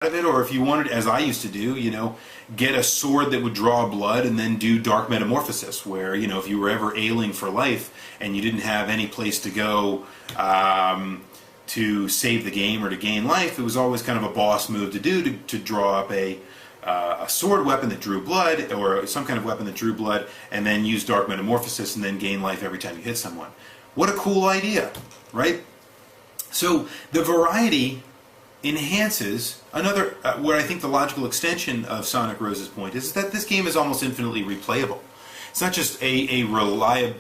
of it, or if you wanted, as I used to do, get a sword that would draw blood and then do Dark Metamorphosis, where, if you were ever ailing for life and you didn't have any place to go to save the game or to gain life, it was always kind of a boss move to do to draw up a sword weapon that drew blood, or some kind of weapon that drew blood, and then use Dark Metamorphosis and then gain life every time you hit someone. What a cool idea, right? So the variety enhances another, what I think the logical extension of Sonic Rose's point is that this game is almost infinitely replayable. It's not just a variety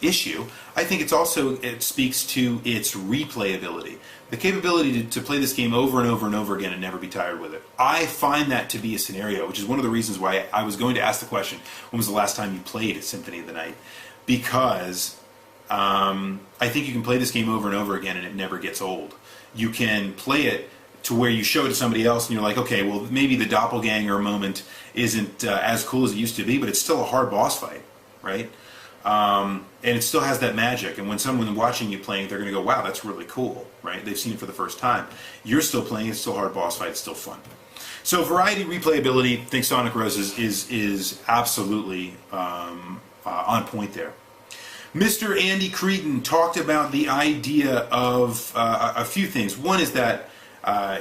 issue. I think it speaks to its replayability. The capability to play this game over and over and over again and never be tired with it. I find that to be a scenario, which is one of the reasons why I was going to ask the question, when was the last time you played Symphony of the Night? Because I think you can play this game over and over again and it never gets old. You can play it to where you show it to somebody else and you're like, okay, well maybe the doppelganger moment isn't as cool as it used to be, but it's still a hard boss fight, right? And it still has that magic, and when someone watching you playing, they're going to go, wow, that's really cool, right? They've seen it for the first time. You're still playing, it's still a hard boss fight, it's still fun. So variety, replayability, I think Sonic Roses is absolutely on point there. Mr. Andy Creedon talked about the idea of a few things. One is that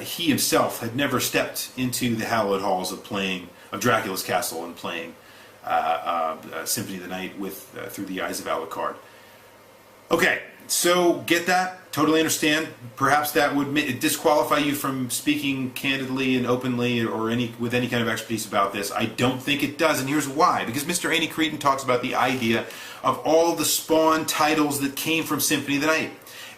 he himself had never stepped into the hallowed halls of Dracula's castle and playing Symphony of the Night through the eyes of Alucard. Okay, so get that, totally understand. Perhaps that would disqualify you from speaking candidly and openly or with any kind of expertise about this. I don't think it does, and here's why. Because Mr. Andy Creedon talks about the idea of all the Spawn titles that came from Symphony of the Night.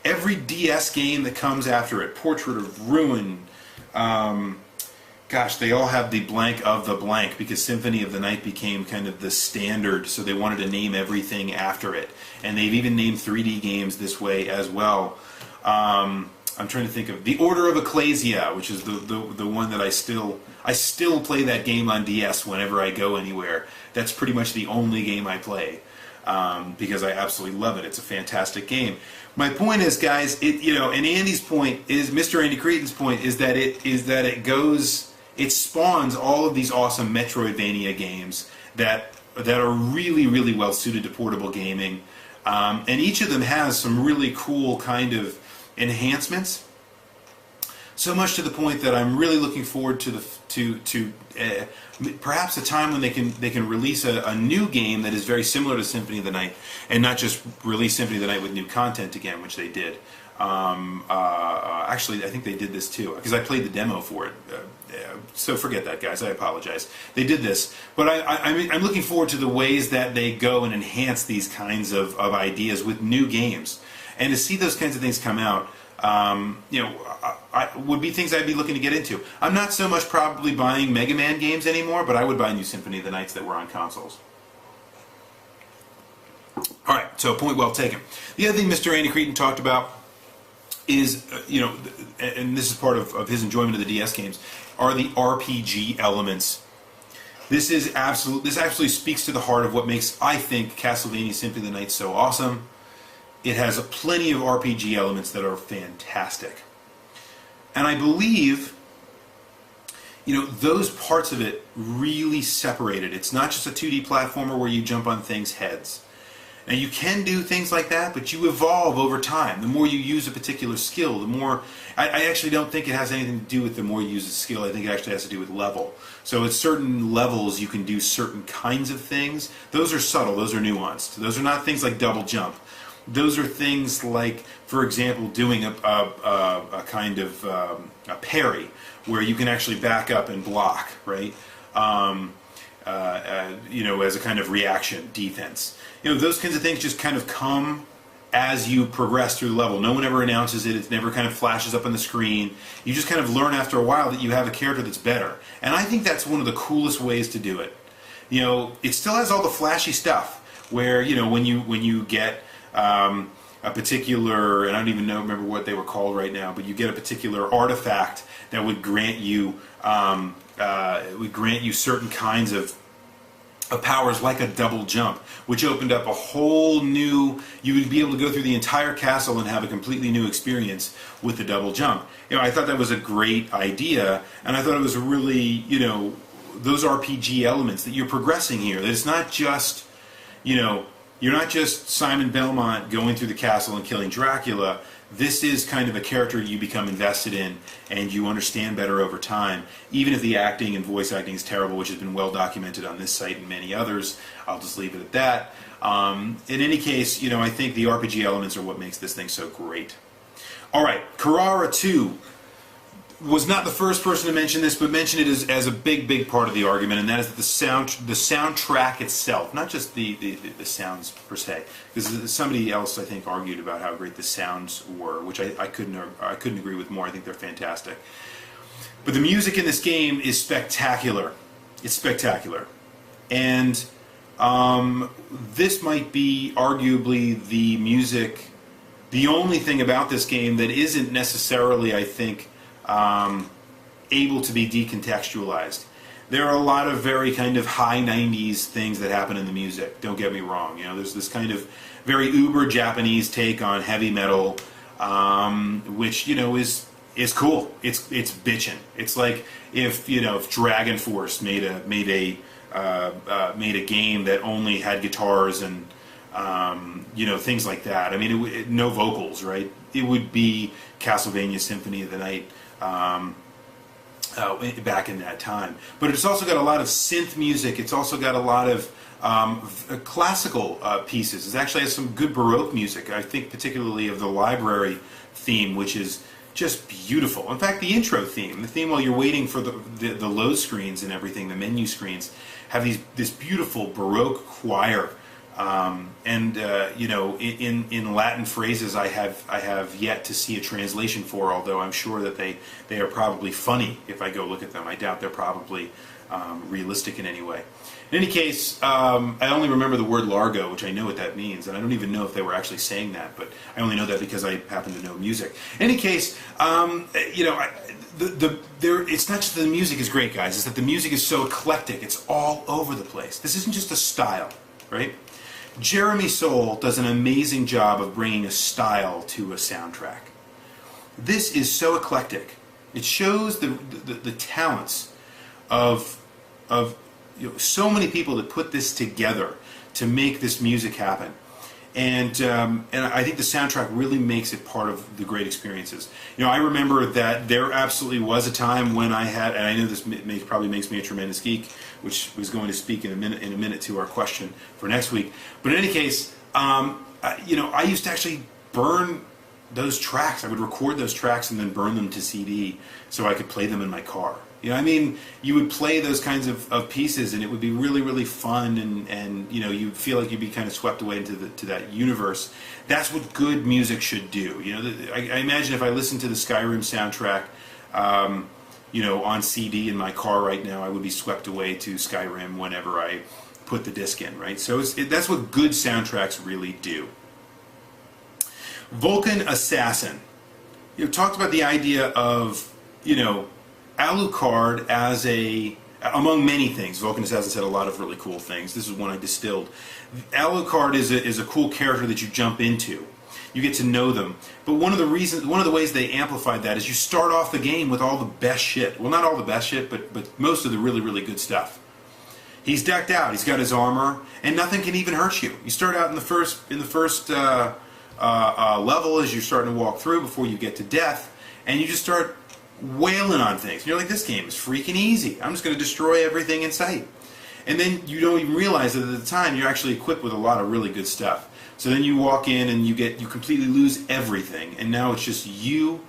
Every DS game that comes after it, Portrait of Ruin, gosh, they all have the blank of the blank because Symphony of the Night became kind of the standard, so they wanted to name everything after it. And they've even named 3D games this way as well. I'm trying to think of the Order of Ecclesia, which is the one that I still play that game on DS whenever I go anywhere. That's pretty much the only game I play because I absolutely love it. It's a fantastic game. My point is, guys, and Andy's point is, Mr. Andy Creedon's point is that it spawns all of these awesome Metroidvania games that are really, really well suited to portable gaming, and each of them has some really cool kind of enhancements. So much to the point that I'm really looking forward to perhaps a time when they can release a new game that is very similar to Symphony of the Night, and not just release Symphony of the Night with new content again, which they did. Actually, I think they did this too, because I played the demo for it. So forget that, guys. I apologize. They did this, but I'm looking forward to the ways that they go and enhance these kinds of ideas with new games, and to see those kinds of things come out. Would be things I'd be looking to get into. I'm not so much probably buying Mega Man games anymore, but I would buy new Symphony of the Nights that were on consoles. All right, so point well taken. The other thing Mr. Andy Creedon talked about is, and this is part of his enjoyment of the DS games, are the RPG elements. This actually speaks to the heart of what makes, I think, Castlevania Symphony of the Night so awesome. It has plenty of RPG elements that are fantastic. And I believe, those parts of it really separate it. It's not just a 2D platformer where you jump on things' heads. Now, you can do things like that, but you evolve over time. The more you use a particular skill, the more... I actually don't think it has anything to do with the more you use a skill. I think it actually has to do with level. So at certain levels, you can do certain kinds of things. Those are subtle. Those are nuanced. Those are not things like double jump. Those are things like, for example, doing a kind of a parry, where you can actually back up and block, right? As a kind of reaction defense. Those kinds of things just kind of come as you progress through the level. No one ever announces it. It never kind of flashes up on the screen. You just kind of learn after a while that you have a character that's better. And I think that's one of the coolest ways to do it. It still has all the flashy stuff, where, when you get a particular, and I don't even remember what they were called right now, but you get a particular artifact that would grant you certain kinds of of powers like a double jump, which opened up a whole new, you would be able to go through the entire castle and have a completely new experience with the double jump. You know, I thought that was a great idea, and I thought it was a really, you know, those RPG elements that you're progressing here, that it's not just, you know, you're not just Simon Belmont going through the castle and killing Dracula. This is kind of a character you become invested in and you understand better over time. Even if the acting and voice acting is terrible, which has been well documented on this site and many others, I'll just leave it at that. In any case, you know, I think the RPG elements are what makes this thing so great. Alright, Carrara 2 was not the first person to mention this, but mentioned it as a big part of the argument, and that is that the soundtrack itself, not just the sounds per se, because somebody else I think argued about how great the sounds were, which I couldn't agree with more. I think they're fantastic. But the music in this game is spectacular. It's spectacular, and this might be arguably the music, the only thing about this game that isn't necessarily, I think, able to be decontextualized. There are a lot of very kind of high 90s things that happen in the music, don't get me wrong. You know, there's this kind of very uber Japanese take on heavy metal, which, you know, is cool. It's bitchin'. It's like if, you know, if Dragon Force made a game that only had guitars and you know, things like that. I mean, no vocals, right? It would be Castlevania Symphony of the Night back in that time. But it's also got a lot of synth music. It's also got a lot of classical pieces. It actually has some good Baroque music. I think particularly of the library theme, which is just beautiful. In fact, the intro theme, the theme while you're waiting for the load screens and everything, the menu screens, have this beautiful Baroque choir. You know, in Latin phrases I have yet to see a translation for, although I'm sure that they are probably funny if I go look at them. I doubt they're probably realistic in any way. In any case, I only remember the word Largo, which I know what that means, and I don't even know if they were actually saying that, but I only know that because I happen to know music. In any case, you know, it's not just that the music is great, guys, it's that the music is so eclectic. It's all over the place. This isn't just a style, right? Jeremy Soule does an amazing job of bringing a style to a soundtrack. This is so eclectic. It shows the talents of you know, so many people that put this together to make this music happen. And I think the soundtrack really makes it part of the great experiences. You know, I remember that there absolutely was a time when I had, and I know this probably makes me a tremendous geek, which was going to speak in a minute to our question for next week. But in any case, you know, I used to actually burn those tracks. I would record those tracks and then burn them to CD so I could play them in my car. You know, I mean, you would play those kinds of pieces, and it would be really fun, and you know, you feel like you'd be kind of swept away into that universe. That's what good music should do. You know, I imagine if I listened to the Skyrim soundtrack, you know, on CD in my car right now, I would be swept away to Skyrim whenever I put the disc in, right? So that's what good soundtracks really do. Vulcan Assassin. You know, talked about the idea of, you know, Alucard as among many things. Vulcan Assassin said a lot of really cool things. This is one I distilled. Alucard is a cool character that you jump into. You get to know them. But one of the ways they amplified that is you start off the game with all the best shit. Well, not all the best shit, but most of the really good stuff. He's decked out. He's got his armor, and nothing can even hurt you. You start out in the first level as you're starting to walk through before you get to death, and you just start wailing on things. And you're like, this game is freaking easy. I'm just going to destroy everything in sight. And then you don't even realize that at the time you're actually equipped with a lot of really good stuff. So then you walk in and you completely lose everything, and now it's just you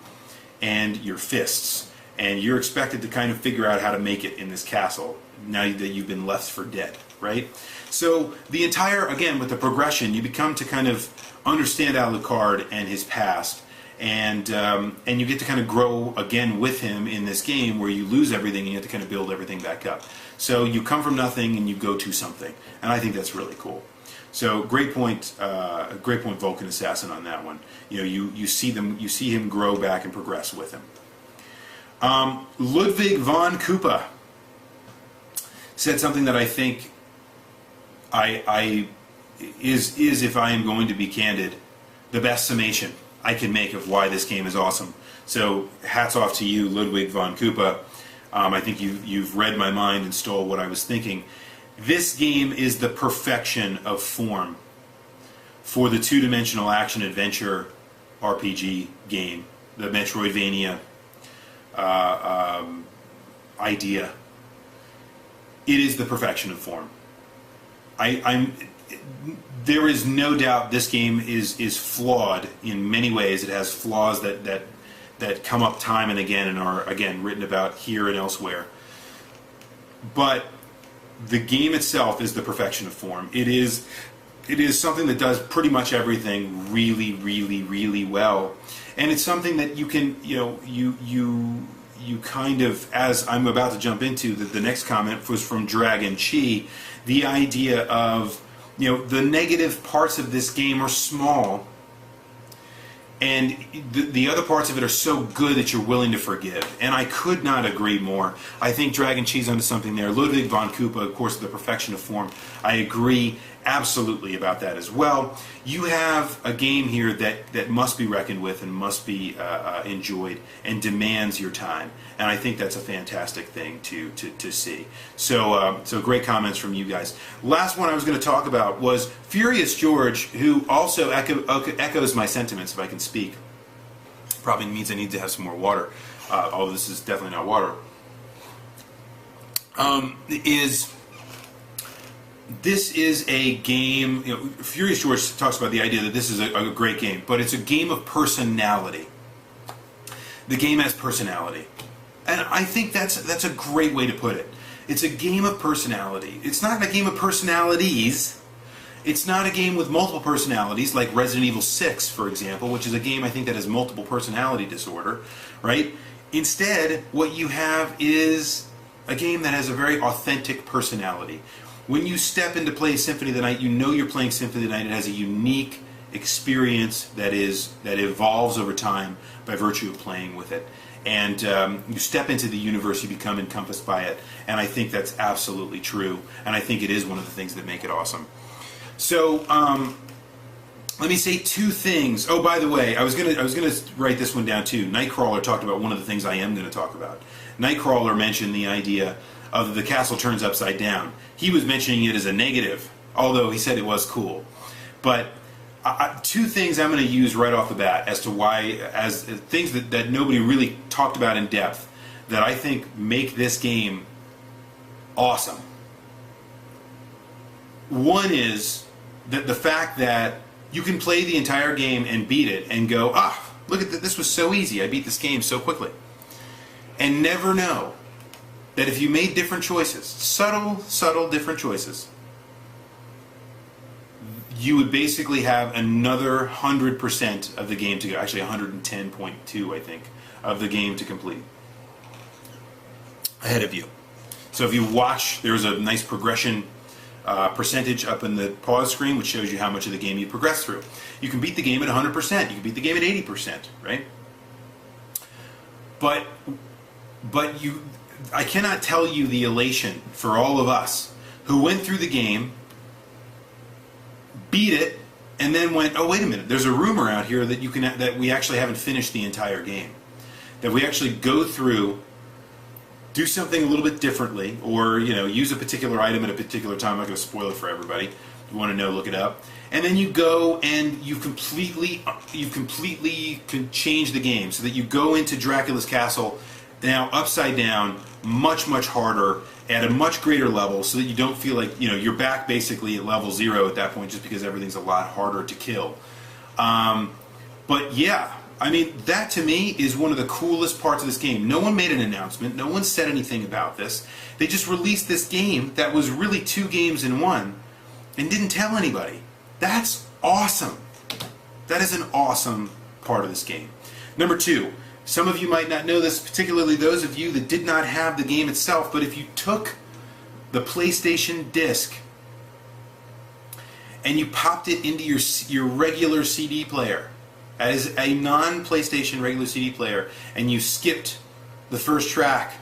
and your fists, and you're expected to kind of figure out how to make it in this castle now that you've been left for dead, right? So the entire, again, with the progression, you become to kind of understand Alucard and his past, and you get to kind of grow again with him in this game where you lose everything and you have to kind of build everything back up. So you come from nothing and you go to something, and I think that's really cool. So great point, Vulcan Assassin on that one. You know, you see him grow back and progress with him. Ludwig von Koopa said something that I think I is if I am going to be candid, the best summation I can make of why this game is awesome. So hats off to you, Ludwig von Koopa. I think you've read my mind and stole what I was thinking. This game is the perfection of form for the two-dimensional action-adventure RPG game, the Metroidvania idea. It is the perfection of form. There is no doubt this game is flawed in many ways. It has flaws that come up time and again and are, again, written about here and elsewhere. But the game itself is the perfection of form. It is something that does pretty much everything really, really, really well. And it's something that you can, you kind of, as I'm about to jump into, the next comment was from Dragon Chi, the idea of, the negative parts of this game are small, and the other parts of it are so good that you're willing to forgive. And I could not agree more. I think Dragon Chi's onto something there. Ludwig von Koopa, of course, the perfection of form. I agree absolutely about that as well. You have a game here that must be reckoned with and must be enjoyed and demands your time. And I think that's a fantastic thing to see. So great comments from you guys. Last one I was going to talk about was Furious George, who also echoes my sentiments, if I can speak. Probably means I need to have some more water. Although this is definitely not water. This is a game, Furious George talks about the idea that this is a great game, but it's a game of personality. The game has personality. And I think that's a great way to put it. It's a game of personality. It's not a game of personalities. It's not a game with multiple personalities like Resident Evil 6, for example, which is a game I think that has multiple personality disorder, right? Instead, what you have is a game that has a very authentic personality. When you step into play Symphony of the Night, you know you're playing Symphony of the Night. It has a unique experience that evolves over time by virtue of playing with it. And you step into the universe, you become encompassed by it. And I think that's absolutely true. And I think it is one of the things that make it awesome. So let me say two things. Oh, by the way, I was gonna write this one down too. Nightcrawler talked about one of the things I am going to talk about. Nightcrawler mentioned the idea of the castle turns upside down. He was mentioning it as a negative, although he said it was cool. But two things I'm going to use right off the bat as to why, as things that nobody really talked about in depth, that I think make this game awesome. One is that the fact that you can play the entire game and beat it and go, look at this was so easy, I beat this game so quickly. And never know that if you made different choices, subtle different choices, you would basically have another 100% of the game to go, actually 110.2 I think, of the game to complete ahead of you. So if you watch, there's a nice progression percentage up in the pause screen which shows you how much of the game you progress through. You can beat the game at 100%, you can beat the game at 80%, right? But I cannot tell you the elation for all of us who went through the game, beat it, and then went, oh wait a minute, there's a rumor out here that we actually haven't finished the entire game. That we actually go through, do something a little bit differently, or use a particular item at a particular time. I'm not going to spoil it for everybody. If you want to know, look it up. And then you go and you completely can change the game so that you go into Dracula's castle now upside down, much harder, at a much greater level, so that you don't feel like you're back basically at level 0 at that point, just because everything's a lot harder to kill. But yeah, I mean, that to me is one of the coolest parts of this game. No one made an announcement, no one said anything about this. They just released this game that was really 2 games in one and didn't tell anybody. That's awesome. That is an awesome part of this game. Number 2, some of you might not know this, particularly those of you that did not have the game itself, but if you took the PlayStation disc and you popped it into your regular CD player as a non-PlayStation regular CD player and you skipped the first track,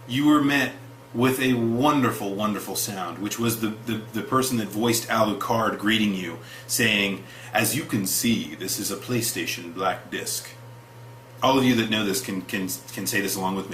you were met with a wonderful, wonderful sound, which was the person that voiced Alucard greeting you, saying, "As you can see, this is a PlayStation Black Disc." All of you that know this can say this along with me.